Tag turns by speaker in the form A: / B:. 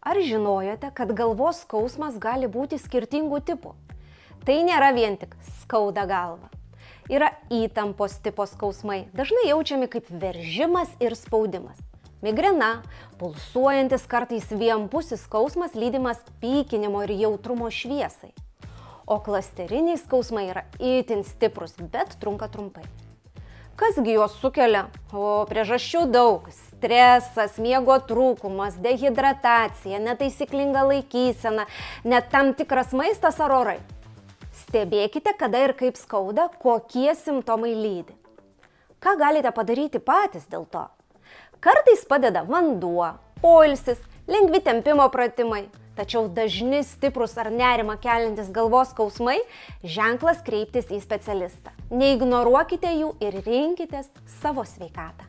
A: Ar žinojote, kad galvos skausmas gali būti skirtingų tipų? Tai nėra vien tik skauda galva. Yra įtampos tipo skausmai, dažnai jaučiami kaip veržimas ir spaudimas. Migrena, pulsuojantis kartais vienpusis skausmas lydimas pykinimo ir jautrumo šviesai. O klasteriniai skausmai yra itin stiprus, bet trunka trumpai. Kasgi juos sukelia? O priežasčių daug. Stresas, miego trūkumas, dehidratacija, netaisyklinga laikysena, net tam tikras maistas ar orai. Stebėkite, kada ir kaip skauda, kokie simptomai lydi. Ką galite padaryti patys dėl to? Kartais padeda vanduo, poilsis, lengvi tempimo pratimai. Tačiau dažni stiprus ar nerimą keliantis galvos skausmai ženklas kreiptis į specialistą. Neignoruokite jų ir rinkitės savo sveikatą.